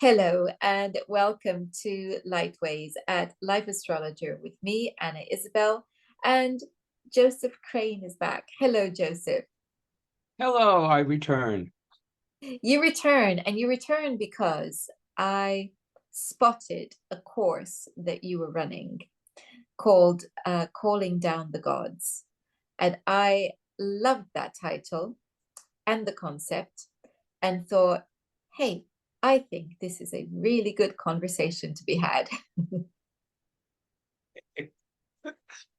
Hello and welcome to Lightways at Life Astrologer with me, Anna Isabel, and Joseph Crane is back. Hello, Joseph. Hello, I return. You return because I spotted a course that you were running called Calling Down the Gods. And I loved that title and the concept and thought, hey, I think this is a really good conversation to be had.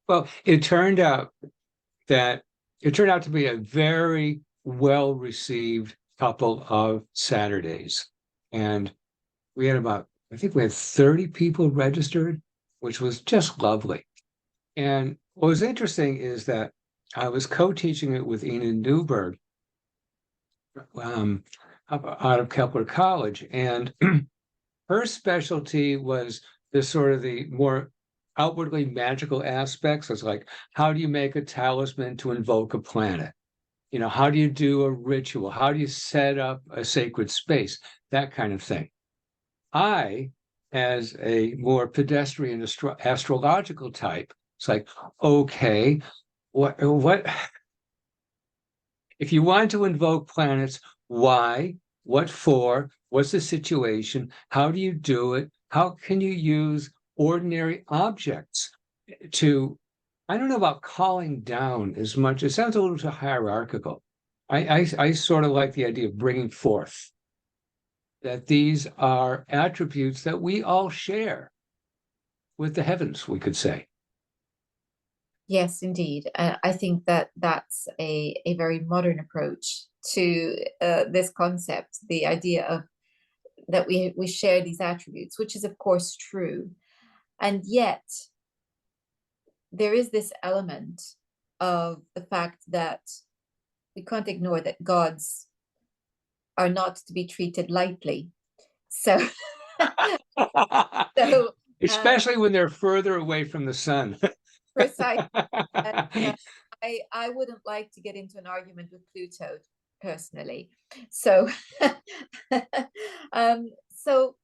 Well, it turned out to be a very well received couple of Saturdays. And I think we had 30 people registered, which was just lovely. And what was interesting is that I was co-teaching it with Enid Newberg um, out of Kepler College. And her specialty was the more outwardly magical aspects. It's like, how do you make a talisman to invoke a planet? How do you do a ritual? How do you set up a sacred space? That kind of thing. I, as a more pedestrian astrological type, it's like, okay, what if you want to invoke planets, why? What for? What's the situation? How do you do it? How can you use ordinary objects to, I don't know about calling down as much. It sounds a little too hierarchical. I sort of like the idea of bringing forth that these are attributes that we all share with the heavens, we could say. Yes, indeed. I think that that's a very modern approach to this concept, the idea of that we share these attributes, which is of course true. And yet there is this element of the fact that we can't ignore that gods are not to be treated lightly. So, so Especially when they're further away from the sun. precise. And, I wouldn't like to get into an argument with Pluto personally. So, so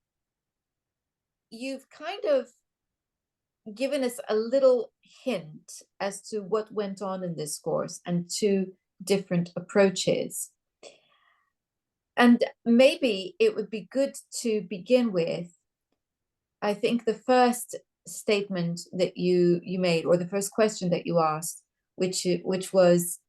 you've kind of given us a little hint as to what went on in this course and two different approaches. And maybe it would be good to begin with, I think the first statement that you made, or the first question that you asked, which was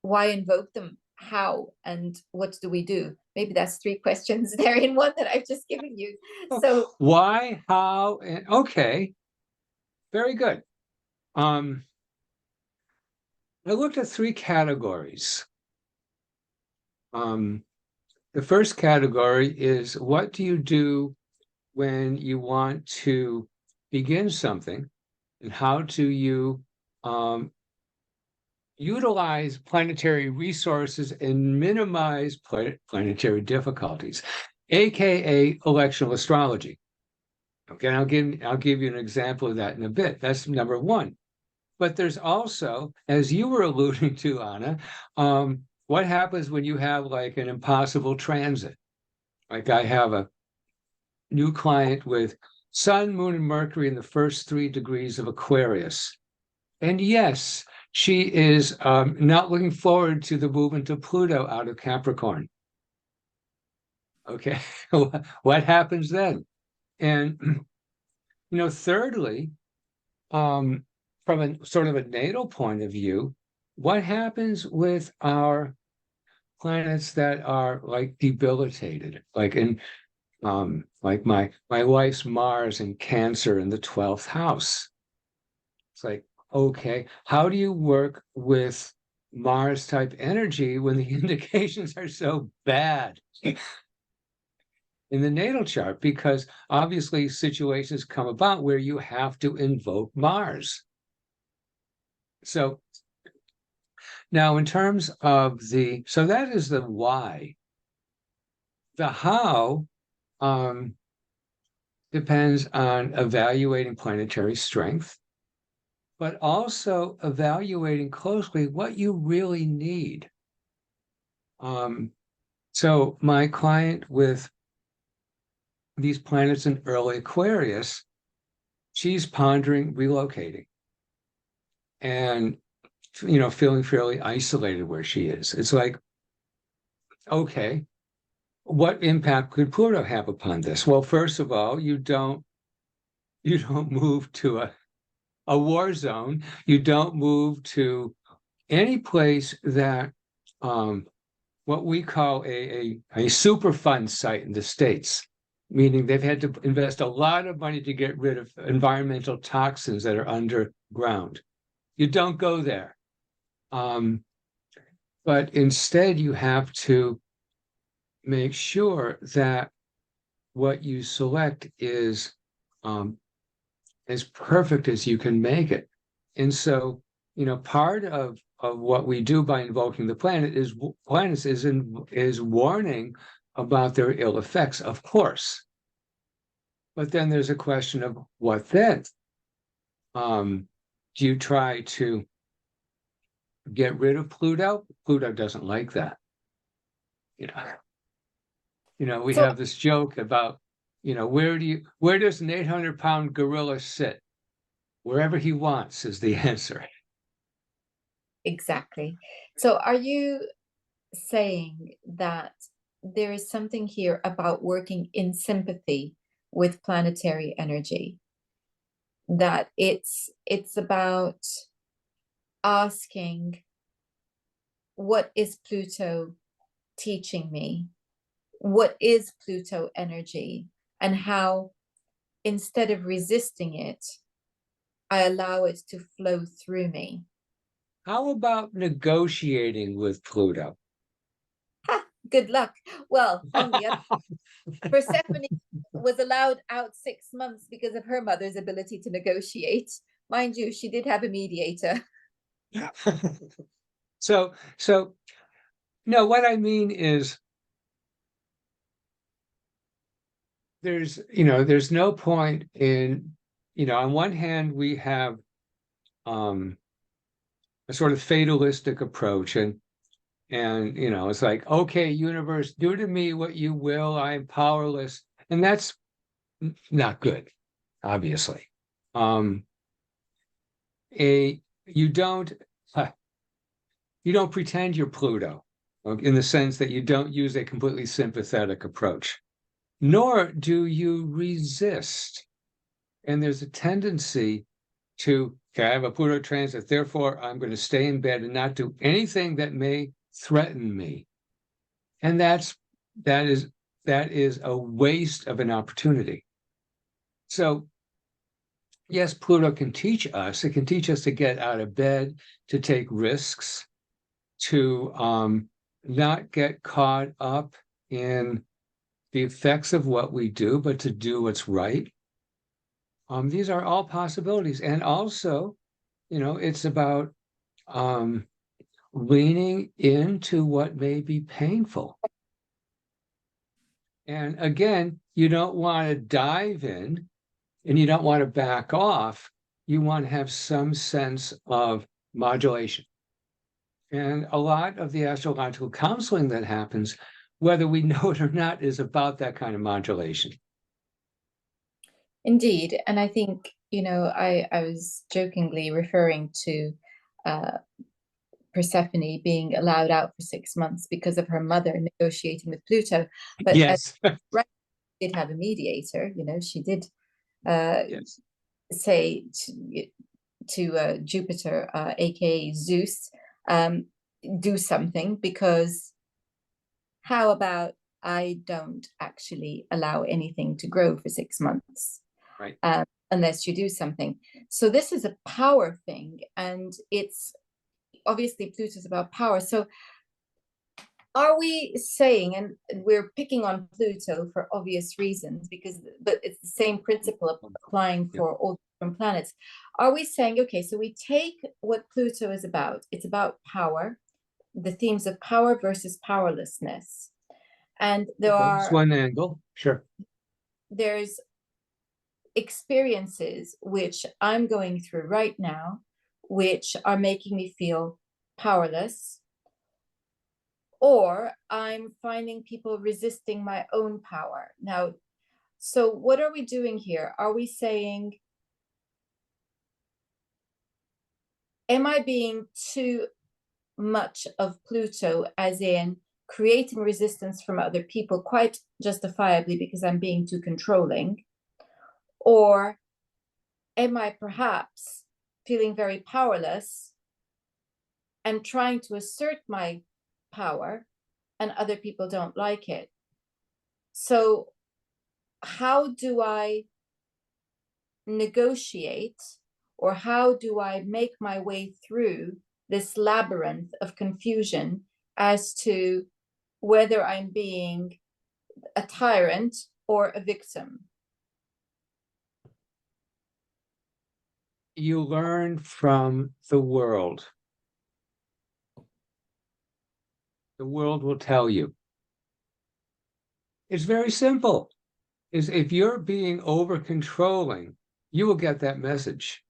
why invoke them, how, and what do we do? Maybe that's three questions there in one that I've just given you. So why, how, and okay, very good. I looked at three categories. The first category is, what do you do when you want to begin something, and how do you utilize planetary resources and minimize planetary difficulties, aka electional astrology. Okay, I'll give you an example of that in a bit. That's number one. But there's also, as you were alluding to, Anna, what happens when you have like an impossible transit? Like I have a new client with Sun, Moon, and Mercury in the first 3 degrees of Aquarius. And yes, she is not looking forward to the movement of Pluto out of Capricorn. Okay, what happens then? And, thirdly, from a sort of a natal point of view, what happens with our planets that are like debilitated, like my wife's Mars in Cancer in the 12th house. It's like, okay, how do you work with Mars type energy when the indications are so bad in the natal chart? Because obviously situations come about where you have to invoke Mars. So now in terms of so that is the why. The how depends on evaluating planetary strength, but also evaluating closely what you really need. So my client with these planets in early Aquarius, she's pondering relocating and, feeling fairly isolated where she is. It's like, okay, what impact could Pluto have upon this? Well, first of all, you don't move to a war zone. You don't move to any place that what we call a Superfund site in the States, meaning they've had to invest a lot of money to get rid of environmental toxins that are underground. You don't go there. But instead, you have to make sure that what you select is as perfect as you can make it. And so, part of what we do by invoking the planets is warning about their ill effects, of course. But then there's a question of what then? Do you try to get rid of Pluto? Pluto doesn't like that. We So have this joke about, where does an 800-pound gorilla sit? Wherever he wants is the answer. exactly. So are you saying that there is something here about working in sympathy with planetary energy, that it's about asking, what is Pluto teaching me? What is Pluto energy? And how, instead of resisting it, I allow it to flow through me. How about negotiating with Pluto? Ha, good luck. Well, on the other, Persephone was allowed out 6 months because of her mother's ability to negotiate. Mind you, she did have a mediator. So no, what I mean is there's no point in, on one hand, we have a sort of fatalistic approach, and it's like, okay, universe, do to me what you will, I'm powerless. And that's not good, obviously. A you don't you don't pretend you're Pluto, in the sense that you don't use a completely sympathetic approach, nor do you resist. And there's a tendency to, okay, I have a Pluto transit, therefore I'm going to stay in bed and not do anything that may threaten me. And that is a waste of an opportunity. So yes, Pluto can teach us. It can teach us to get out of bed, to take risks, to not get caught up in the effects of what we do, but to do what's right. These are all possibilities. And also, it's about leaning into what may be painful. And again, you don't want to dive in and you don't want to back off. You want to have some sense of modulation. And a lot of the astrological counseling that happens, whether we know it or not, is about that kind of modulation. Indeed. And I think, I was jokingly referring to uh, Persephone being allowed out for 6 months because of her mother negotiating with Pluto. But as Yes. right, she did have a mediator, she did Yes. say to Jupiter, aka Zeus, do something, because how about I don't actually allow anything to grow for 6 months, Right. unless you do something. So this is a power thing, and it's obviously Pluto's about power. So are we saying, and we're picking on Pluto for obvious reasons, but it's the same principle applying Yeah. for all different planets. Are we saying, okay, so we take what Pluto is about, it's about power, the themes of power versus powerlessness. And That's one angle. Sure. there's experiences which I'm going through right now, which are making me feel powerless, or I'm finding people resisting my own power. Now, So what are we doing here? Are we saying, am I being too much of Pluto, as in creating resistance from other people, quite justifiably because I'm being too controlling? Or am I perhaps feeling very powerless and trying to assert my power, and other people don't like it? So, how do I negotiate, or how do I make my way through this labyrinth of confusion as to whether I'm being a tyrant or a victim? You learn from the world. The world will tell you. It's very simple. Is if you're being over controlling, you will get that message.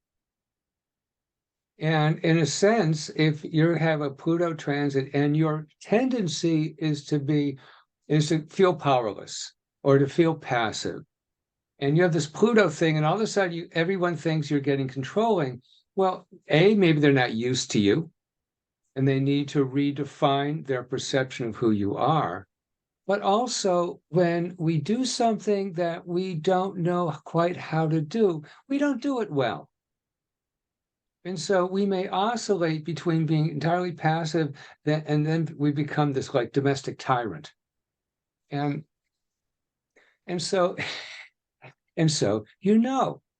And in a sense, if you have a Pluto transit and your tendency is to feel powerless or to feel passive, and you have this Pluto thing, and all of a sudden everyone thinks you're getting controlling. Well, maybe they're not used to you, and they need to redefine their perception of who you are. But also, when we do something that we don't know quite how to do, we don't do it well. And so we may oscillate between being entirely passive, and then we become this like domestic tyrant. And and so and so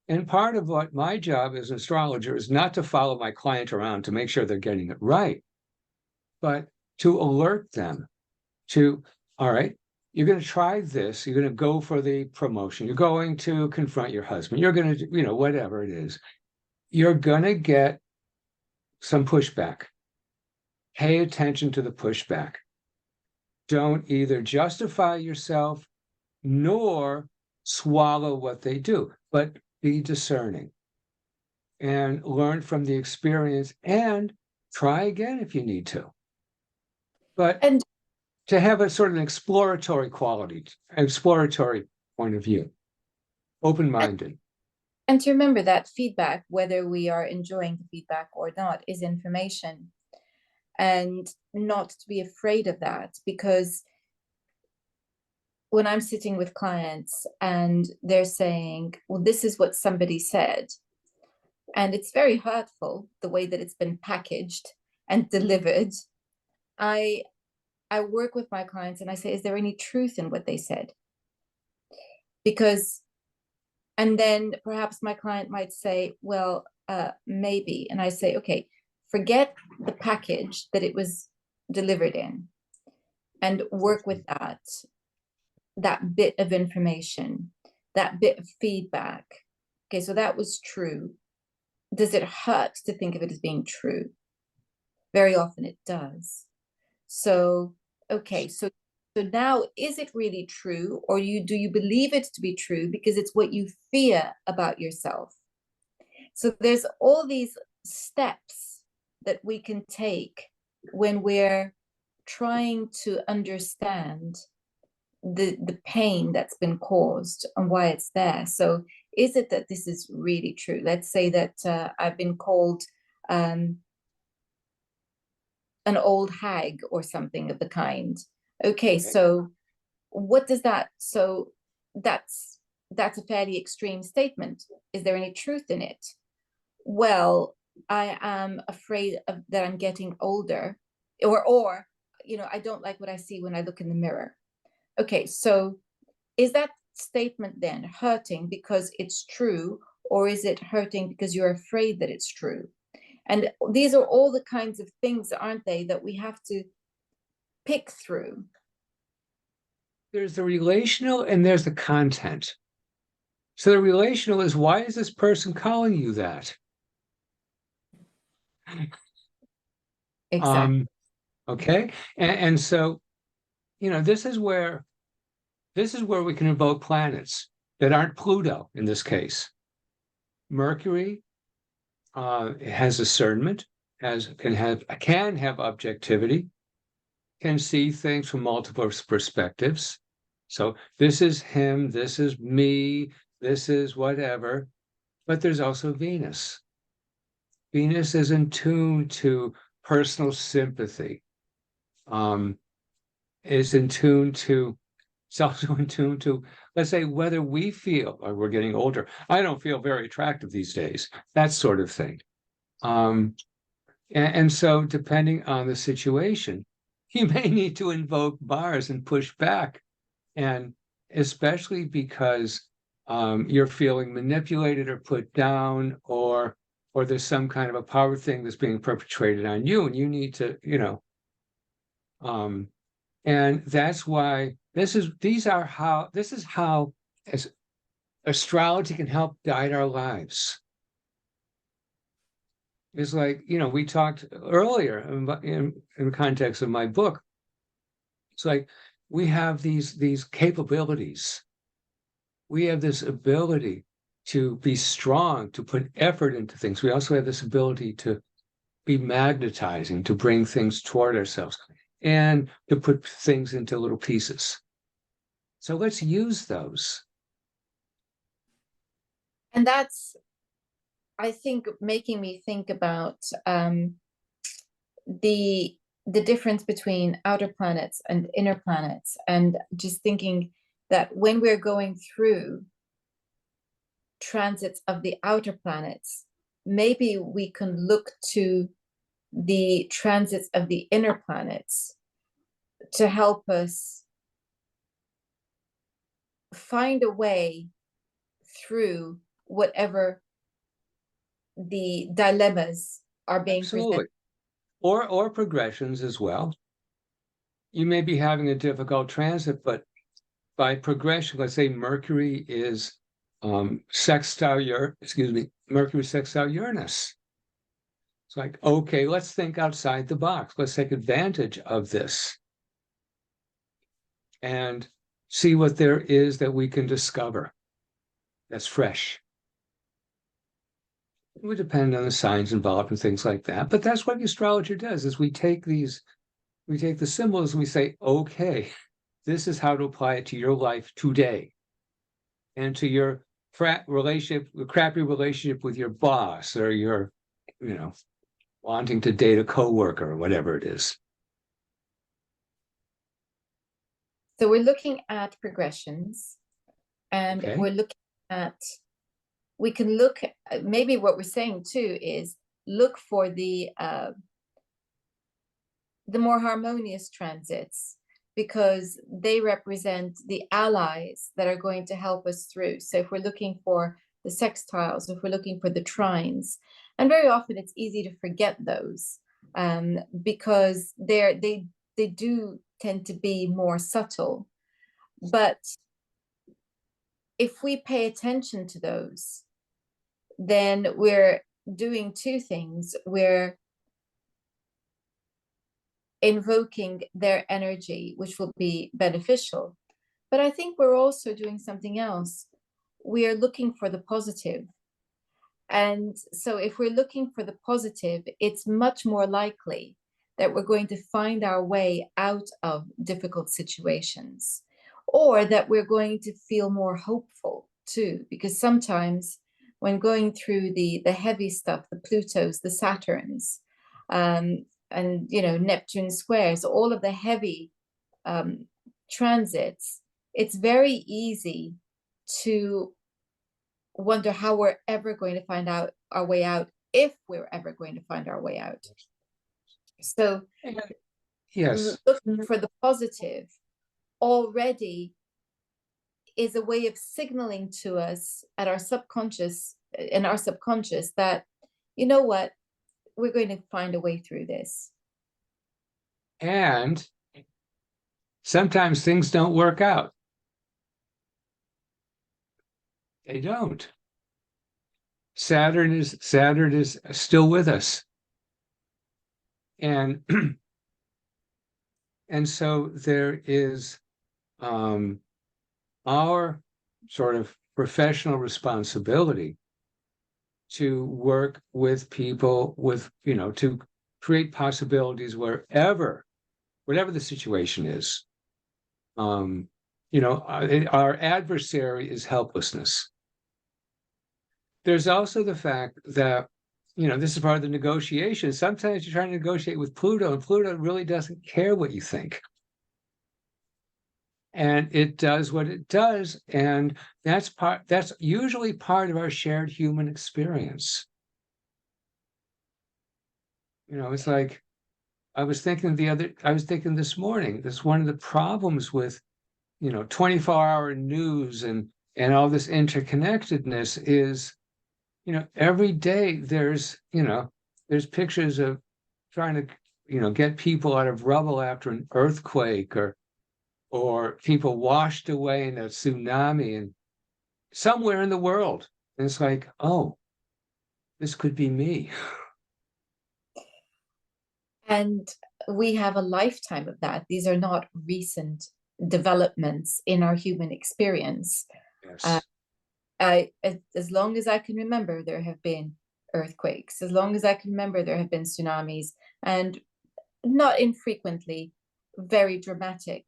and part of what my job as an astrologer is not to follow my client around to make sure they're getting it right, but to alert them to, all right, you're going to try this. You're going to go for the promotion. You're going to confront your husband. You're going to, whatever it is, you're going to get some pushback. Pay attention to the pushback. Don't either justify yourself nor swallow what they do, but be discerning and learn from the experience and try again if you need to. But And to have a sort of an exploratory quality, exploratory point of view, open-minded. and to remember that feedback, whether we are enjoying the feedback or not, is information, and not to be afraid of that. Because when I'm sitting with clients and they're saying, well, this is what somebody said, and it's very hurtful the way that it's been packaged and delivered, I I work with my clients and I say, is there any truth in what they said? Because, and then perhaps my client might say, well, maybe. And I say, okay, forget the package that it was delivered in and work with that bit of information, that bit of feedback. Okay, so that was true. Does it hurt to think of it as being true? Very often it does. So, okay, so now is it really true, or do you believe it to be true because it's what you fear about yourself? So there's all these steps that we can take when we're trying to understand the pain that's been caused and why it's there. So is it that this is really true? Let's say that I've been called an old hag or something of the kind. Okay, so what does that, so that's a fairly extreme statement. Is there any truth in it? Well, I am afraid that I'm getting older, or I don't like what I see when I look in the mirror. Okay, so is that statement then hurting because it's true, or is it hurting because you're afraid that it's true? And these are all the kinds of things, aren't they, that we have to pick through. There's the relational and there's the content. So the relational is, why is this person calling you that? Exactly. Okay. And so, this is where we can invoke planets that aren't Pluto in this case. Mercury has discernment, can have objectivity, can see things from multiple perspectives. So this is him, this is me, this is whatever. But there's also Venus. Venus is in tune to personal sympathy, um, is in tune to, it's also in tune to, let's say, whether we feel, or we're getting older, I don't feel very attractive these days, that sort of thing. Um, and so, depending on the situation, you may need to invoke bars and push back. And especially because you're feeling manipulated or put down, or there's some kind of a power thing that's being perpetrated on you, and you need to, um, and that's why this is how as astrology can help guide our lives. It's like, we talked earlier in the context of my book. It's like we have these capabilities. We have this ability to be strong, to put effort into things. We also have this ability to be magnetizing, to bring things toward ourselves and to put things into little pieces. So let's use those. And that's, I think, making me think about the difference between outer planets and inner planets, and just thinking that when we're going through transits of the outer planets, maybe we can look to the transits of the inner planets to help us find a way through whatever the dilemmas are being Absolutely. presented. Or progressions as well. You may be having a difficult transit, but by progression, let's say Mercury is Mercury sextile Uranus. It's like, okay, let's think outside the box. Let's take advantage of this and see what there is that we can discover that's fresh. It would depend on the signs involved and things like that. But that's what the astrologer does, is we take the symbols and we say, okay, this is how to apply it to your life today and to your crappy relationship with your boss, or your, wanting to date a coworker or whatever it is. So we're looking at progressions, and Okay. we're looking at, we can look at, maybe what we're saying too is look for the more harmonious transits, because they represent the allies that are going to help us through. So if we're looking for the sextiles, if we're looking for the trines, and very often it's easy to forget those, because they do tend to be more subtle. But if we pay attention to those, then we're doing two things. We're invoking their energy, which will be beneficial. But I think we're also doing something else. We are looking for the positive. And so if we're looking for the positive, it's much more likely that we're going to find our way out of difficult situations, or that we're going to feel more hopeful too, because sometimes when going through the heavy stuff, the Plutos, the Saturns, and Neptune squares, all of the heavy transits, it's very easy to wonder how we're ever going to find out our way out, if we're ever going to find our way out. So Yes. looking for the positive already is a way of signaling to us at our subconscious, in our subconscious, that, you know what, we're going to find a way through this. And sometimes things don't work out. They don't. Saturn is still with us. And and so there is our sort of professional responsibility to work with people with, to create possibilities whatever the situation is. our adversary is helplessness. There's also the fact that, this is part of the negotiation. Sometimes you're trying to negotiate with Pluto, and Pluto really doesn't care what you think. And it does what it does. And that's usually part of our shared human experience. It's like, I was thinking this morning, that's one of the problems with, 24-hour news and all this interconnectedness is, every day there's pictures of trying to, get people out of rubble after an earthquake or people washed away in a tsunami and somewhere in the world. And it's like, oh, this could be me. And we have a lifetime of that. These are not recent developments in our human experience. Yes. As long as I can remember, there have been earthquakes. As long as I can remember, there have been tsunamis, and not infrequently, very dramatic.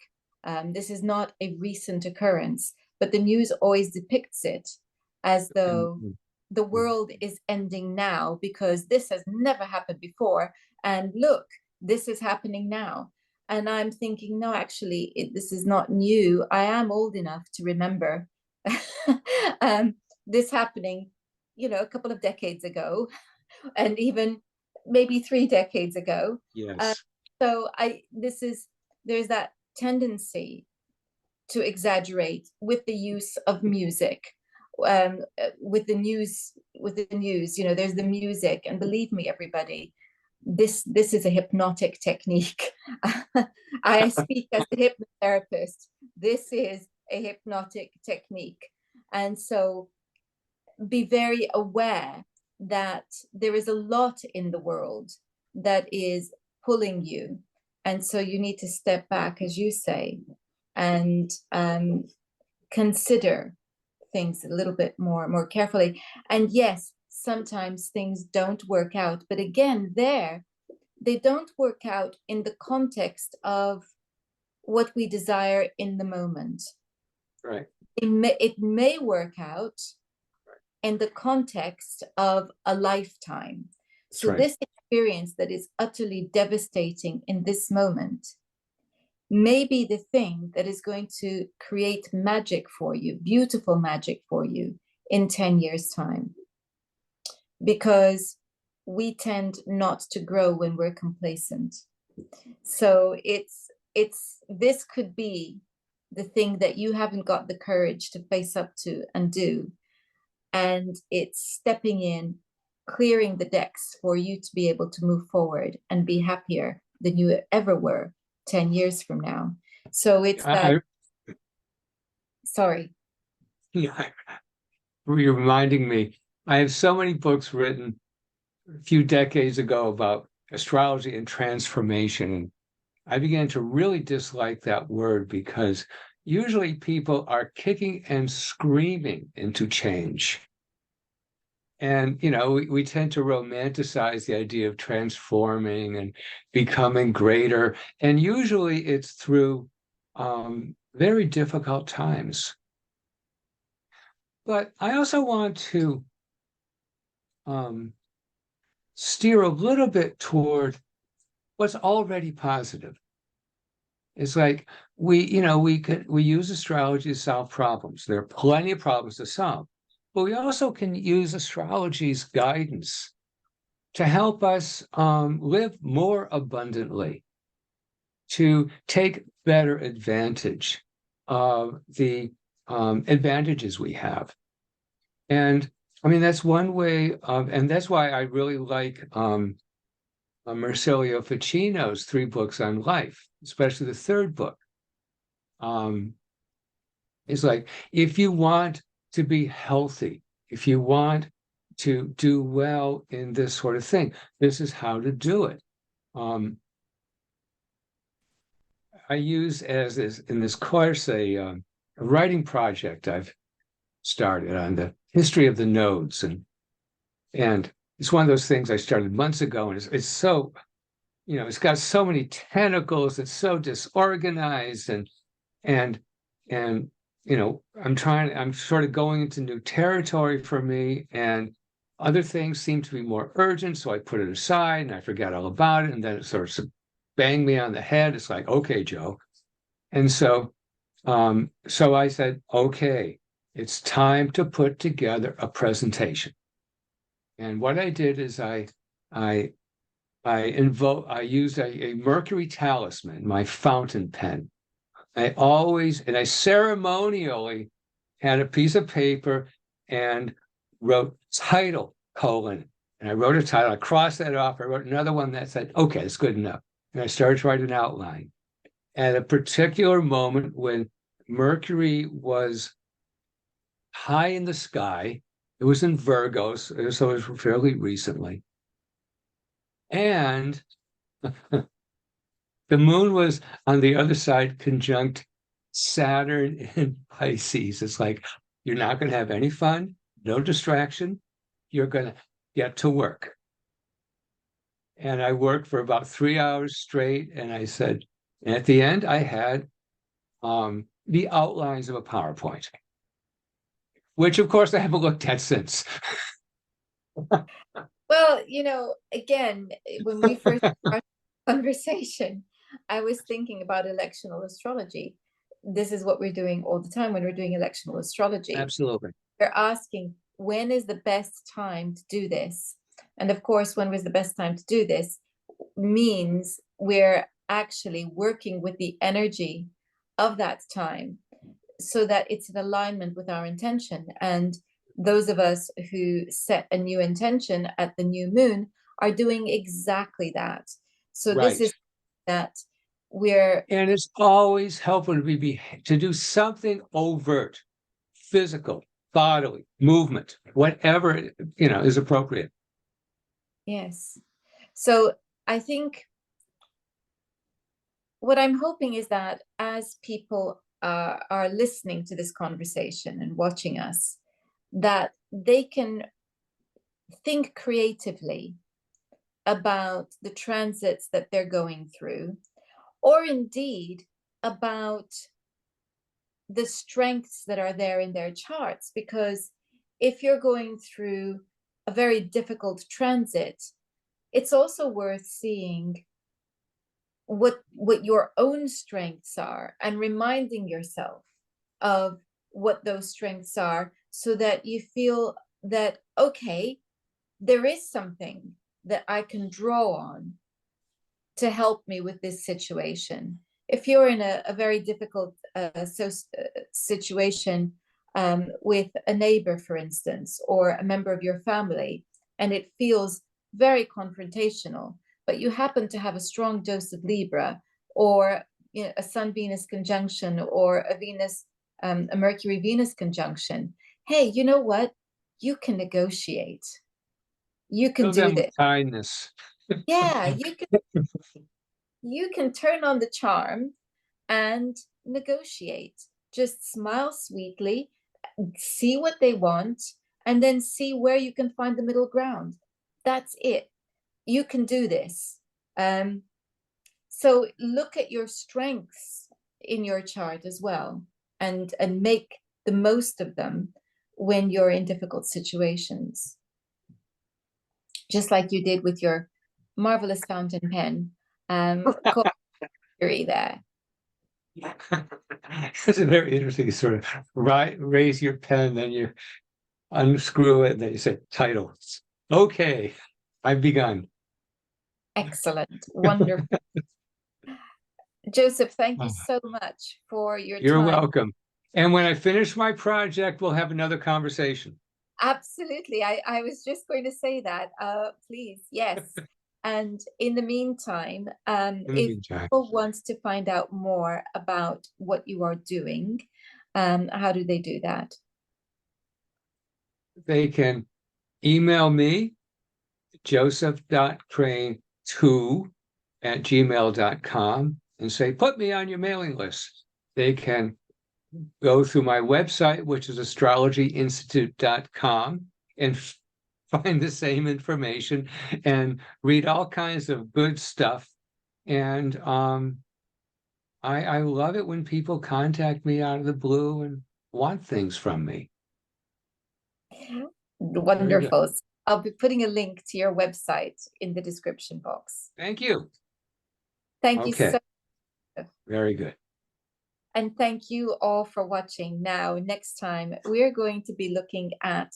This is not a recent occurrence, but the news always depicts it as though the world is ending now because this has never happened before. And look, this is happening now. And I'm thinking, no, actually, this is not new. I am old enough to remember this happening, a couple of decades ago, and even maybe 3 decades ago. Yes. So there's that tendency to exaggerate with the use of music, with the news. There's the music, and believe me, everybody, this is a hypnotic technique. I speak as a hypnotherapist. This is a hypnotic technique. And so be very aware that there is a lot in the world that is pulling you. And so you need to step back, as you say, and consider things a little bit more carefully. And yes, sometimes things don't work out, but again, they don't work out in the context of what we desire in the moment. Right. It may work out in the context of a lifetime. That's so right. This experience that is utterly devastating in this moment may be the thing that is going to create magic for you, beautiful magic for you in 10 years' time. Because we tend not to grow when we're complacent. So this could be the thing that you haven't got the courage to face up to and do. And it's stepping in, clearing the decks for you to be able to move forward and be happier than you ever were 10 years from now. So it's sorry. Yeah, you're reminding me. I have so many books written a few decades ago about astrology and transformation. I began to really dislike that word because usually people are kicking and screaming into change. And, we tend to romanticize the idea of transforming and becoming greater. And usually it's through very difficult times. But I also want to steer a little bit toward what's already positive. It's like we use astrology to solve problems. There are plenty of problems to solve, but we also can use astrology's guidance to help us live more abundantly, to take better advantage of the advantages we have. And I mean, that's one way and that's why I really like Marsilio Ficino's 3 books on life, especially the 3rd book. It's like, if you want to be healthy, if you want to do well in this sort of thing, this is how to do it. I use in this course a writing project I've started on the history of the nodes, and it's one of those things I started months ago, and it's so, it's got so many tentacles, it's so disorganized, and and I'm sort of going into new territory for me, and other things seem to be more urgent, so I put it aside and I forget all about it, and then it sort of banged me on the head. It's like, okay, Joe. And so I said, okay, it's time to put together a presentation. And what I did is I I used a Mercury talisman, my fountain pen. I ceremonially had a piece of paper and wrote title, colon. And I wrote a title. I crossed that off. I wrote another one that said, okay, it's good enough. And I started to write an outline. At a particular moment when Mercury was high in the sky, it was in Virgo, so it was fairly recently. And the moon was on the other side, conjunct Saturn in Pisces. It's like, you're not going to have any fun, no distraction. You're going to get to work. And I worked for about 3 hours straight. And I said, and at the end, I had the outlines of a PowerPoint, which of course I haven't looked at since. Well, again, when we first started the conversation, I was thinking about electional astrology. This is what we're doing all the time when we're doing electional astrology. Absolutely. We're asking, when is the best time to do this? And of course, when was the best time to do this means we're actually working with the energy of that time so that it's in alignment with our intention. And those of us who set a new intention at the new moon are doing exactly that. So this Right. is that we're And it's always helpful to do something overt, physical, bodily, movement, whatever, is appropriate. yes. So I think what I'm hoping is that as people are listening to this conversation and watching us, that they can think creatively about the transits that they're going through, or indeed about the strengths that are there in their charts. Because if you're going through a very difficult transit, it's also worth seeing what your own strengths are and reminding yourself of what those strengths are, so that you feel that, okay, there is something that I can draw on to help me with this situation. If you're in a very difficult situation with a neighbor, for instance, or a member of your family, and it feels very confrontational, but you happen to have a strong dose of Libra, or a Sun-Venus conjunction, or a Mercury-Venus conjunction, hey, you know what? You can negotiate. You can Show do them this. kindness. Yeah, you can turn on the charm and negotiate. Just smile sweetly, see what they want, and then see where you can find the middle ground. That's it. You can do this. So look at your strengths in your chart as well, and make the most of them when you're in difficult situations. Just like you did with your marvelous fountain pen. There. It's a very interesting sort of raise your pen, then you unscrew it, and then you say title. Okay, I've begun. Excellent. Wonderful. Joseph, thank you so much for your You're time. welcome. And when I finish my project, we'll have another conversation. Absolutely. I was just going to say that. Please, yes. And in the meantime, if people want to find out more about what you are doing, how do they do that? They can email me, joseph.crane2@gmail.com, and say, put me on your mailing list. They can go through my website, which is astrologyinstitute.com, and find the same information and read all kinds of good stuff. And I love it when people contact me out of the blue and want things from me. Very good. Wonderful. I'll be putting a link to your website in the description box. Thank you. Thank you Okay, so much. very good. And thank you all for watching. Now, next time, we're going to be looking at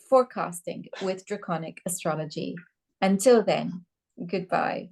forecasting with draconic astrology. Until then, goodbye.